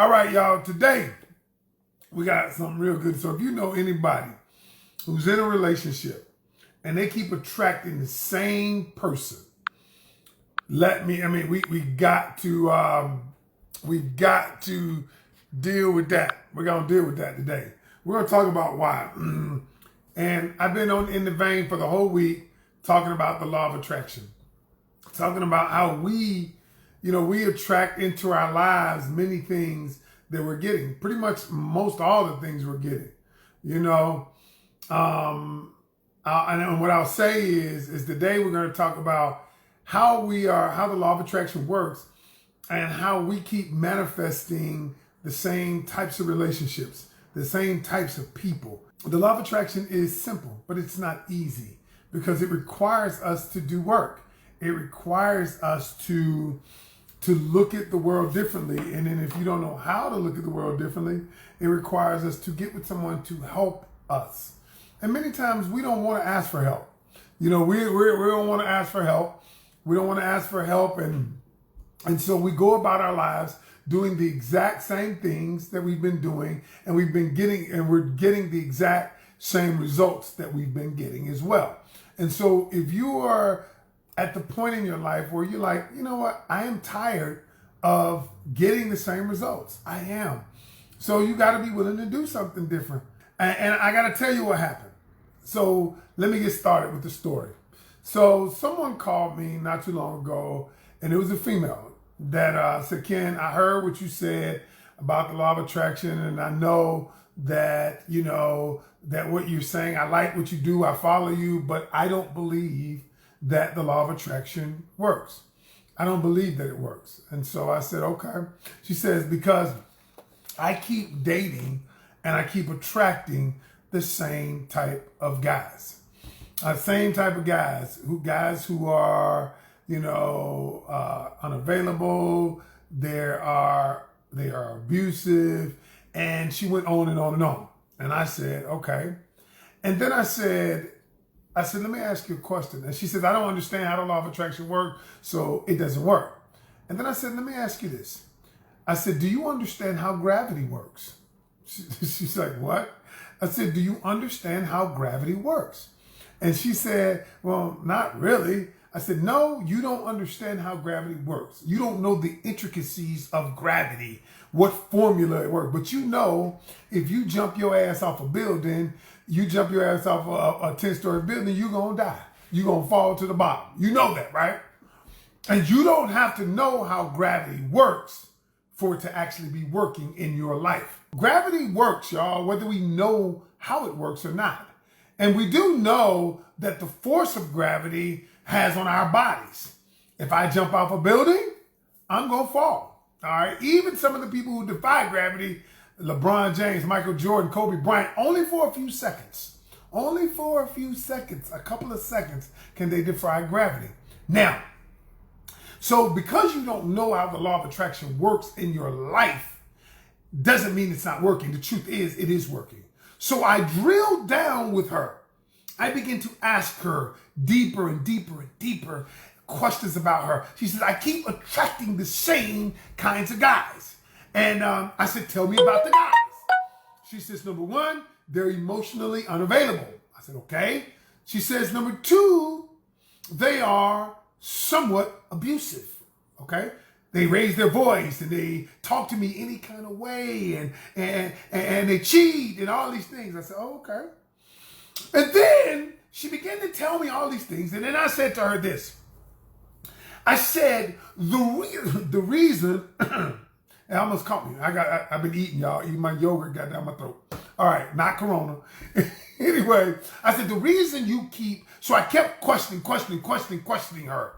All right, y'all. Today, we got something real good. So if you know anybody who's in a relationship and they keep attracting the same person, we got to deal with that. We're going to deal with that today. We're going to talk about why. And I've been in the vein for the whole week talking about the law of attraction. Talking about how we attract into our lives many things that we're getting. Pretty much most all the things we're getting. And what I'll say is today we're going to talk about how the law of attraction works and how we keep manifesting the same types of relationships, the same types of people. The law of attraction is simple, but it's not easy because it requires us to do work. It requires us to look at the world differently. And then if you don't know how to look at the world differently, it requires us to get with someone to help us. And many times we don't want to ask for help. We don't want to ask for help. We don't want to ask for help. And so we go about our lives doing the exact same things that we've been doing, and we're getting the exact same results that we've been getting as well. And so if you are at the point in your life where you're like, you know what, I am tired of getting the same results. I am. So you got to be willing to do something different. And I got to tell you what happened. So let me get started with the story. So someone called me not too long ago, and it was a female that said, Ken, I heard what you said about the law of attraction, and I know that, that what you're saying, I like what you do, I follow you, but I don't believe that the law of attraction works. I don't believe that it works. And so I said, okay. She says, because I keep dating and I keep attracting the same type of guys. Same type of guys who are, unavailable, they are abusive, and she went on and on and on. And I said, okay. And then I said, let me ask you a question. And she said, I don't understand how the law of attraction works, so it doesn't work. And then I said, let me ask you this. I said, do you understand how gravity works? She's like, what? I said, do you understand how gravity works? And she said, well, not really. I said, no, you don't understand how gravity works. You don't know the intricacies of gravity, what formula it works. But if you jump your ass off a building, you jump your ass off a 10-story building, you're going to die. You're going to fall to the bottom. You know that, right? And you don't have to know how gravity works for it to actually be working in your life. Gravity works, y'all, whether we know how it works or not. And we do know that the force of gravity has on our bodies. If I jump off a building, I'm going to fall. All right. Even some of the people who defy gravity, LeBron James, Michael Jordan, Kobe Bryant, only for a few seconds, a couple of seconds can they defy gravity. Now, so because you don't know how the law of attraction works in your life, doesn't mean it's not working. The truth is, it is working. So I drilled down with her. I began to ask her deeper and deeper and deeper questions about her. She says, I keep attracting the same kinds of guys. And I said, tell me about the guys. She says, number one, they're emotionally unavailable. I said, okay. She says, number two, they are somewhat abusive. Okay. They raise their voice and they talk to me any kind of way and they cheat and all these things. I said, oh, okay. And then she began to tell me all these things. And then I said to her this. I said, the reason, it almost caught me. I've been eating, y'all. Eating my yogurt got down my throat. All right, not Corona. Anyway, I said, the reason you keep, so I kept questioning her.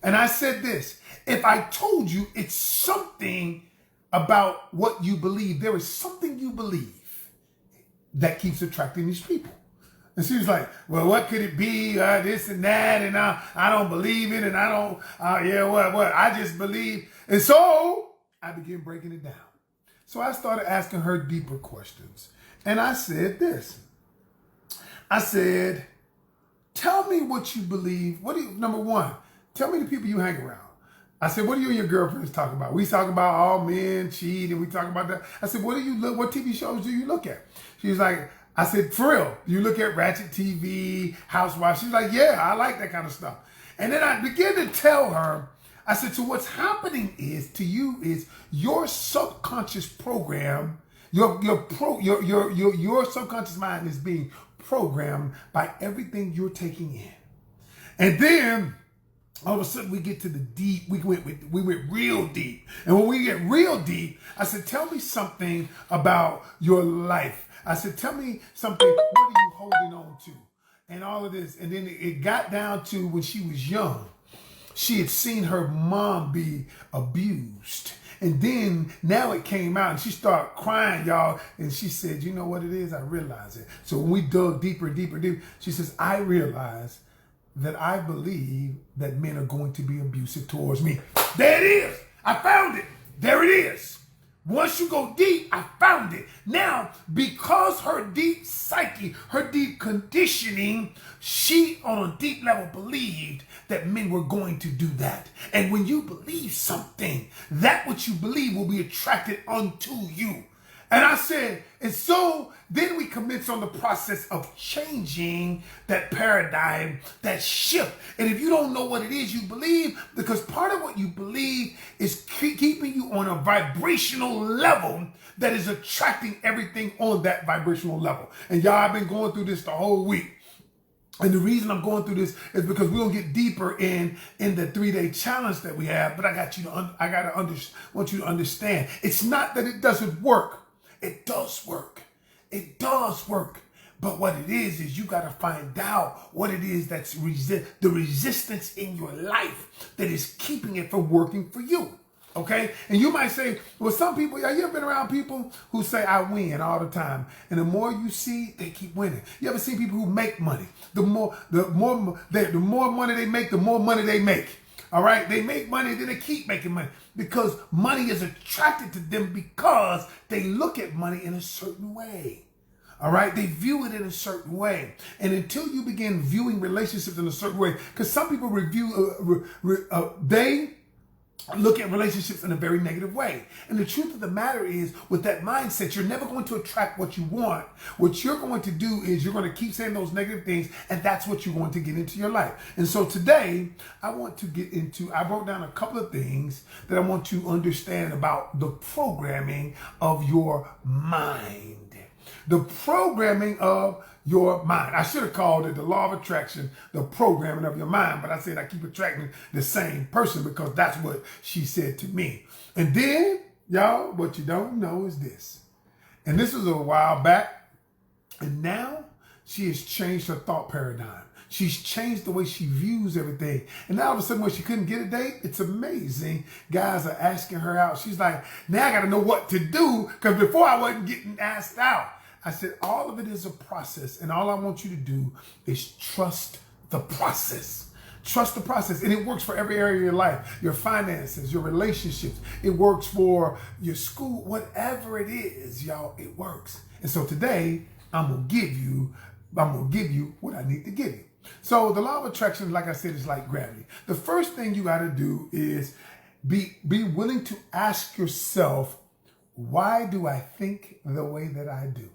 And I said this, if I told you it's something about what you believe, there is something you believe that keeps attracting these people. And she was like, well, what could it be? This and that. And I don't believe it. And I don't, what? I just believe. And so I began breaking it down. So I started asking her deeper questions. And I said this. I said, tell me what you believe. Number one, tell me the people you hang around. I said, what do you and your girlfriends talk about? We talk about all men cheat and we talk about that. I said, what do you look? What TV shows do you look at? She's like, I said, for real, you look at Ratchet TV, Housewives? She's like, yeah, I like that kind of stuff. And then I began to tell her, I said, so what's happening is to you is your subconscious program, your subconscious mind is being programmed by everything you're taking in. And then all of a sudden we get to the deep. We went real deep. And when we get real deep, I said, tell me something about your life. I said, tell me something. What are you holding on to? And all of this. And then it got down to when she was young. She had seen her mom be abused. And then now it came out and she started crying, y'all. And she said, you know what it is? I realize it. So when we dug deeper, she says, I realize that I believe that men are going to be abusive towards me. There it is. I found it. There it is. Once you go deep, I found it. Now, because her deep psyche, her deep conditioning, she on a deep level believed that men were going to do that. And when you believe something, that what you believe will be attracted unto you. And I said, and so then we commence on the process of changing that paradigm, that shift. And if you don't know what it is you believe, because part of what you believe is keeping you on a vibrational level that is attracting everything on that vibrational level. And y'all, I've been going through this the whole week. And the reason I'm going through this is because we'll get deeper in the 3-day challenge that we have. But want you to understand. It's not that it doesn't work. It does work. It does work. But what it is you got to find out what it is that's the resistance in your life that is keeping it from working for you. Okay? And you might say, well, some people, you ever been around people who say, I win all the time. And the more you see, they keep winning. You ever seen people who make money? The more money they make, the more money they make. All right, they make money, then they keep making money because money is attracted to them because they look at money in a certain way. All right, they view it in a certain way. And until you begin viewing relationships in a certain way, because some people they look at relationships in a very negative way. And the truth of the matter is, with that mindset, you're never going to attract what you want. What you're going to do is you're going to keep saying those negative things, and that's what you're going to get into your life. And so today, I wrote down a couple of things that I want to understand about the programming of your mind. The programming of your mind. I should have called it the law of attraction, the programming of your mind, but I said I keep attracting the same person because that's what she said to me. And then, y'all, what you don't know is this. And this was a while back, and now she has changed her thought paradigm. She's changed the way she views everything. And now all of a sudden when she couldn't get a date, it's amazing. Guys are asking her out. She's like, now I got to know what to do because before I wasn't getting asked out. I said, all of it is a process. And all I want you to do is trust the process. Trust the process. And it works for every area of your life, your finances, your relationships. It works for your school, whatever it is, y'all, it works. And so today I'm going to give you what I need to give you. So the law of attraction, like I said, is like gravity. The first thing you got to do is be willing to ask yourself, why do I think the way that I do?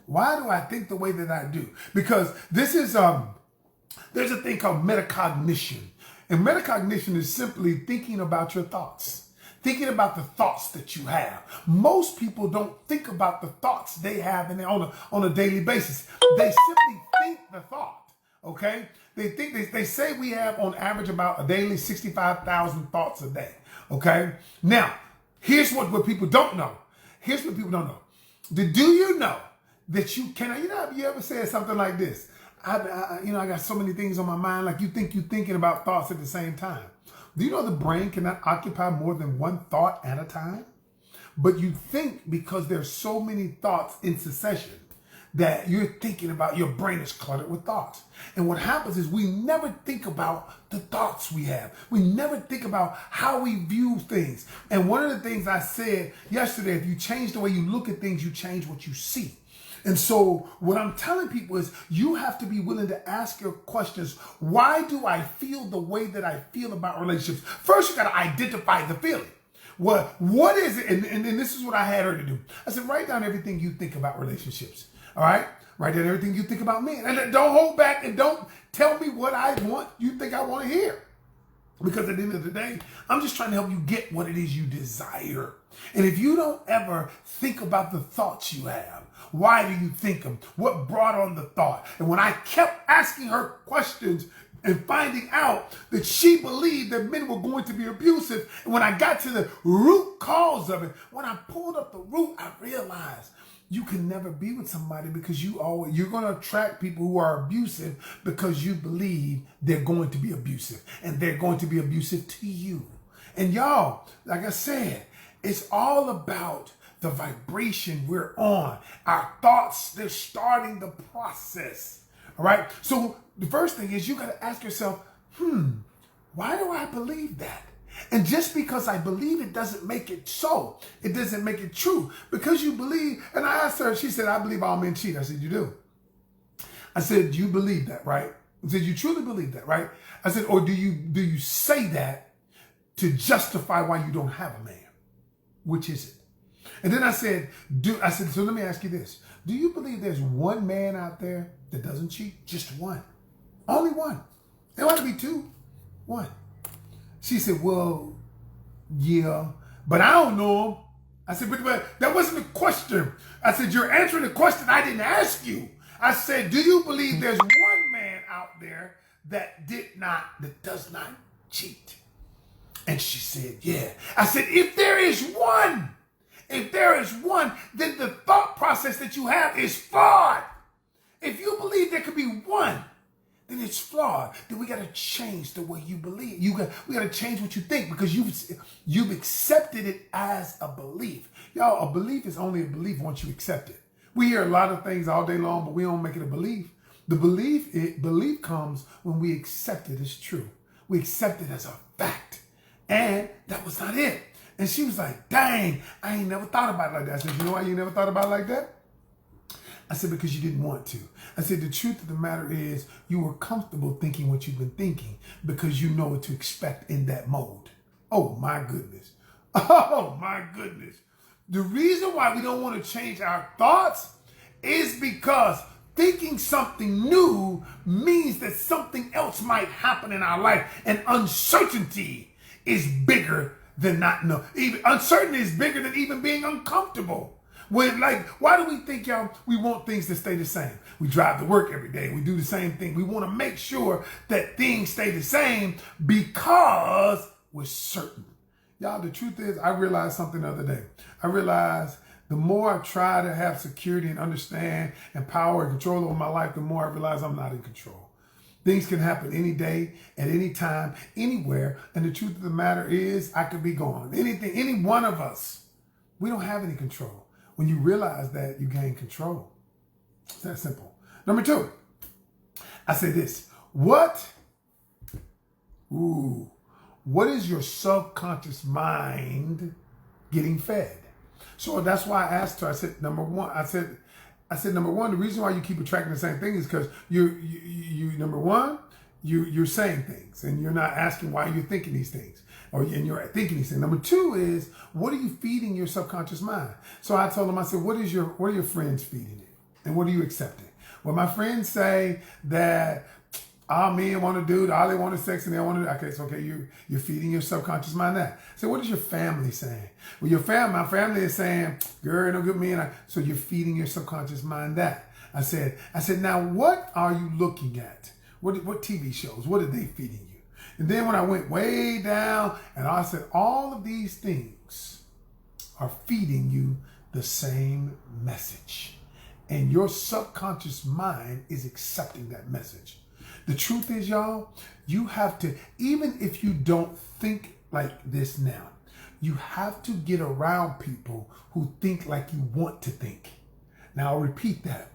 Why do I think the way that I do? Because this is, there's a thing called metacognition. And metacognition is simply thinking about your thoughts. Thinking about the thoughts that you have. Most people don't think about the thoughts they have on a daily basis. They simply think the thought, okay? They say we have on average about a daily 65,000 thoughts a day, okay? Now, here's what people don't know. Here's what people don't know. Do you know that you ever said something like this? I got so many things on my mind, like you think you're thinking about thoughts at the same time. Do you know the brain cannot occupy more than one thought at a time? But you think because there's so many thoughts in succession that you're thinking about, your brain is cluttered with thoughts. And what happens is we never think about the thoughts we have. We never think about how we view things. And one of the things I said yesterday, if you change the way you look at things, you change what you see. And so what I'm telling people is you have to be willing to ask your questions. Why do I feel the way that I feel about relationships? First, you got to identify the feeling. What is it? And this is what I had her to do. I said, write down everything you think about relationships. All right? Write down everything you think about me. And don't hold back and don't tell me what you think I want to hear. Because at the end of the day, I'm just trying to help you get what it is you desire. And if you don't ever think about the thoughts you have, why do you think them? What brought on the thought? And when I kept asking her questions and finding out that she believed that men were going to be abusive, and when I got to the root cause of it, when I pulled up the root, I realized you can never be with somebody because you're going to attract people who are abusive because you believe they're going to be abusive, and they're going to be abusive to you. And y'all, like I said, it's all about the vibration we're on. Our thoughts, they're starting the process. All right. So the first thing is you got to ask yourself, why do I believe that? And just because I believe it doesn't make it so. It doesn't make it true. Because you believe, and I asked her, she said, I believe all men cheat. I said, you do? I said, you believe that, right? I said, you truly believe that, right? I said, or do you say that to justify why you don't have a man? Which is it? And then I said, so let me ask you this. Do you believe there's one man out there that doesn't cheat? Just one. Only one. There ought to be two. One. She said, well, yeah, but I don't know him. I said, but that wasn't the question. I said, you're answering the question I didn't ask you. I said, do you believe there's one man out there that does not cheat? And she said, yeah. I said, if there is one, then the thought process that you have is flawed. If you believe there could be one, then it's flawed. Then we got to change the way you believe. We got to change what you think because you've accepted it as a belief. Y'all, a belief is only a belief once you accept it. We hear a lot of things all day long, but we don't make it a belief. The belief comes when we accept it as true. We accept it as a fact. And that was not it. And she was like, dang, I ain't never thought about it like that. I said, you know why you never thought about it like that? I said, because you didn't want to. I said, the truth of the matter is you were comfortable thinking what you've been thinking because you know what to expect in that mode. Oh, my goodness. Oh, my goodness. The reason why we don't want to change our thoughts is because thinking something new means that something else might happen in our life, and uncertainty is bigger than not know. Even uncertainty is bigger than even being uncomfortable. Why do we think, y'all, we want things to stay the same? We drive to work every day. We do the same thing. We want to make sure that things stay the same because we're certain. Y'all, the truth is, I realized something the other day. I realized the more I try to have security and understand and power and control over my life, the more I realize I'm not in control. Things can happen any day, at any time, anywhere. And the truth of the matter is, I could be gone. Any one of us, we don't have any control. When you realize that, you gain control. It's that simple. Number two, I say this. What is your subconscious mind getting fed? So that's why I asked her. I said, number one, the reason why you keep attracting the same thing is because you're saying things and you're not asking why you're thinking these things. And you're thinking these things. Number two is, what are you feeding your subconscious mind? So I told him, I said, what are your friends feeding it? And what are you accepting? Well, my friends say that all men want to do, all they want is sex and they want to do. Okay, so you're feeding your subconscious mind that. So what is your family saying? Well, my family is saying, girl, no good men. So you're feeding your subconscious mind that. I said, now what are you looking at? What TV shows? What are they feeding you? And then when I went way down and I said, all of these things are feeding you the same message. And your subconscious mind is accepting that message. The truth is, y'all, you have to, even if you don't think like this now, you have to get around people who think like you want to think. Now, I'll repeat that.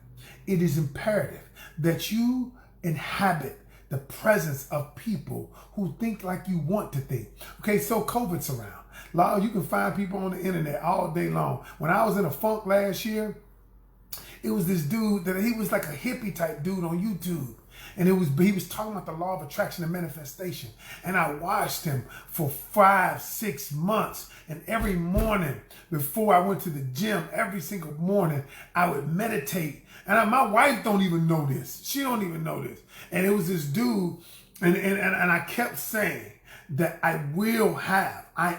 It is imperative that you inhabit the presence of people who think like you want to think. Okay, so COVID's around. You can find people on the internet all day long. When I was in a funk last year, It was this dude that he was like a hippie type dude on YouTube. And he was talking about the law of attraction and manifestation. And I watched him for 5-6 months. And every morning before I went to the gym, every single morning, I would meditate. And my wife don't even know this. She don't even know this. And it was this dude, and I kept saying that I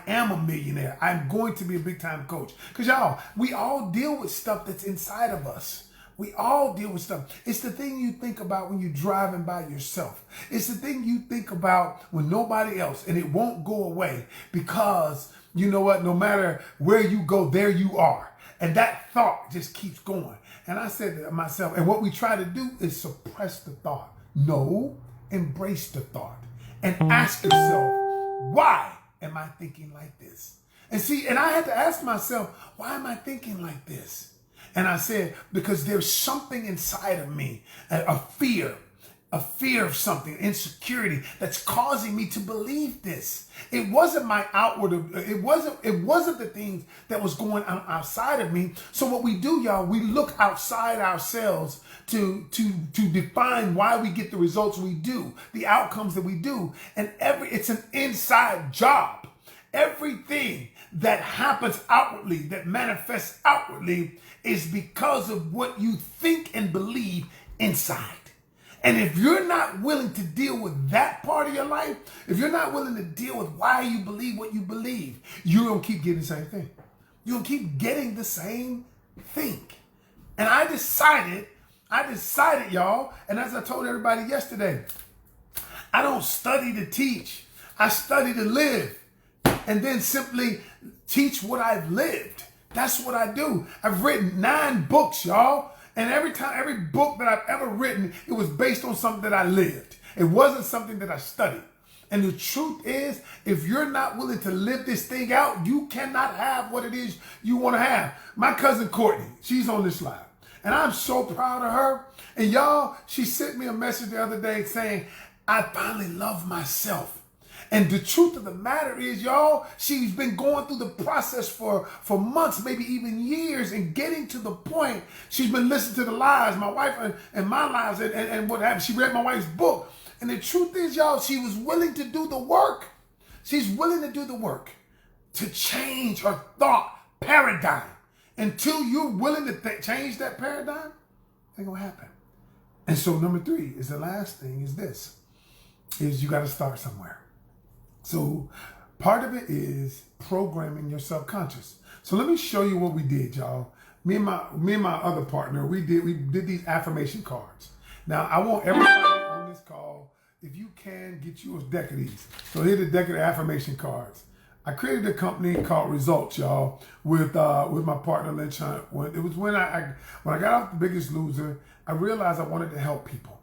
am a millionaire. I'm going to be a big time coach. Because y'all, we all deal with stuff that's inside of us. We all deal with stuff. It's the thing you think about when you're driving by yourself. It's the thing you think about when nobody else, and it won't go away because, you know what, no matter where you go, there you are. And that thought just keeps going. And I said to myself, and what we try to do is suppress the thought. No, embrace the thought and ask yourself, why am I thinking like this? And see, and I had to ask myself, why am I thinking like this? And I said, because there's something inside of me, a fear of something, insecurity that's causing me to believe this. It wasn't my outward, it wasn't the things that was going on outside of me. So what we do, y'all, we look outside ourselves to define why we get the results we do, the outcomes that we do. And it's an inside job. Everything that happens outwardly, that manifests outwardly, is because of what you think and believe inside. And if you're not willing to deal with that part of your life, if you're not willing to deal with why you believe what you believe, you're going to keep getting the same thing. You're going to keep getting the same thing. And I decided, y'all, and as I told everybody yesterday, I don't study to teach. I study to live. And then simply teach what I've lived. That's what I do. I've written 9 books, y'all. And every book that I've ever written, it was based on something that I lived. It wasn't something that I studied. And the truth is, if you're not willing to live this thing out, you cannot have what it is you want to have. My cousin Courtney, she's on this slide. And I'm so proud of her. And y'all, she sent me a message the other day saying, I finally love myself. And the truth of the matter is, y'all, she's been going through the process for months, maybe even years, and getting to the point. She's been listening to the lives, my wife and my lives, and what happened. She read my wife's book. And the truth is, y'all, she was willing to do the work. She's willing to do the work to change her thought paradigm. Until you're willing to change that paradigm, it ain't gonna happen. And so number 3 is the last thing is this, is you got to start somewhere. So part of it is programming your subconscious. So let me show you what we did, y'all. Me and my other partner, we did these affirmation cards. Now I want everybody on this call, if you can, get you a deck of these. So here's a deck of the affirmation cards. I created a company called Results, y'all, with my partner Lynch Hunt. It was when I got off The Biggest Loser, I realized I wanted to help people.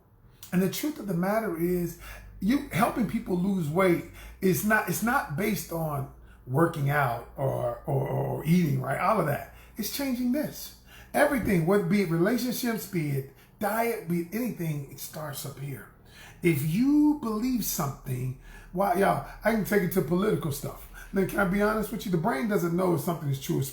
And the truth of the matter is, you helping people lose weight is not based on working out or eating right, all of that. It's changing this. Everything, whether be it relationships, be it diet, be it anything, it starts up here. If you believe something, well, y'all, I can take it to political stuff. Now, can I be honest with you? The brain doesn't know if something is true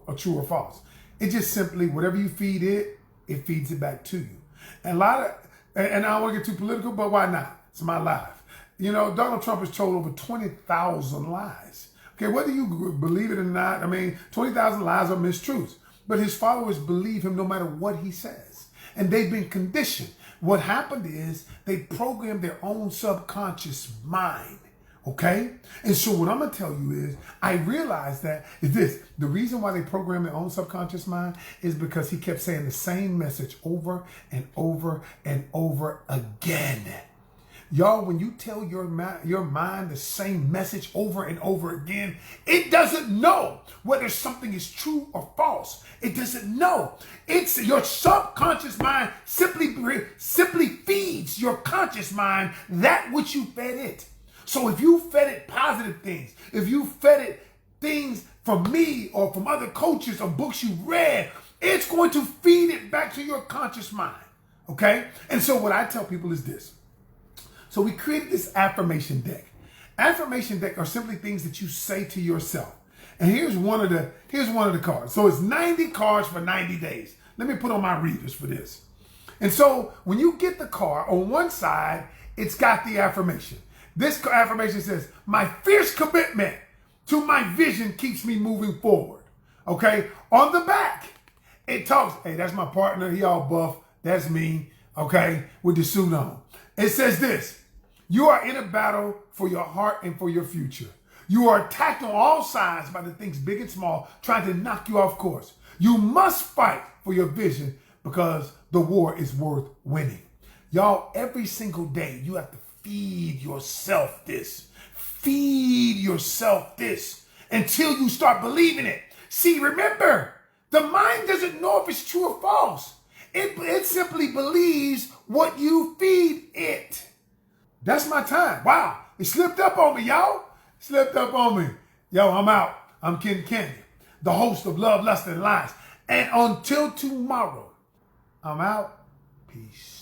or false. It just simply, whatever you feed it, it feeds it back to you. And I don't want to get too political, but why not? It's my life. You know, Donald Trump has told over 20,000 lies. Okay, whether you believe it or not, I mean, 20,000 lies are mistruths. But his followers believe him no matter what he says. And they've been conditioned. What happened is they programmed their own subconscious mind. Okay? And so what I'm going to tell you is, I realized that is this. The reason why they program their own subconscious mind is because he kept saying the same message over and over and over again. Y'all, when you tell your mind the same message over and over again, it doesn't know whether something is true or false. It doesn't know. It's your subconscious mind simply feeds your conscious mind that which you fed it. So if you fed it positive things, if you fed it things from me or from other coaches or books you read, it's going to feed it back to your conscious mind. Okay? And so what I tell people is this. So we created this affirmation deck. Affirmation deck are simply things that you say to yourself. And here's one of the cards. So it's 90 cards for 90 days. Let me put on my readers for this. And so when you get the card, on one side, it's got the affirmation. This affirmation says, my fierce commitment to my vision keeps me moving forward. Okay? On the back, it talks, hey, that's my partner. He all buff. That's me. Okay? With the suit on. It says this, you are in a battle for your heart and for your future. You are attacked on all sides by the things big and small trying to knock you off course. You must fight for your vision because the war is worth winning. Y'all, every single day, you have to feed yourself this. Feed yourself this until you start believing it. See, remember, the mind doesn't know if it's true or false. It simply believes what you feed it. That's my time. Wow. It slipped up on me, y'all. Slipped up on me. Yo, I'm out. I'm Ken Canion, the host of Love, Lust, and Lies. And until tomorrow, I'm out. Peace.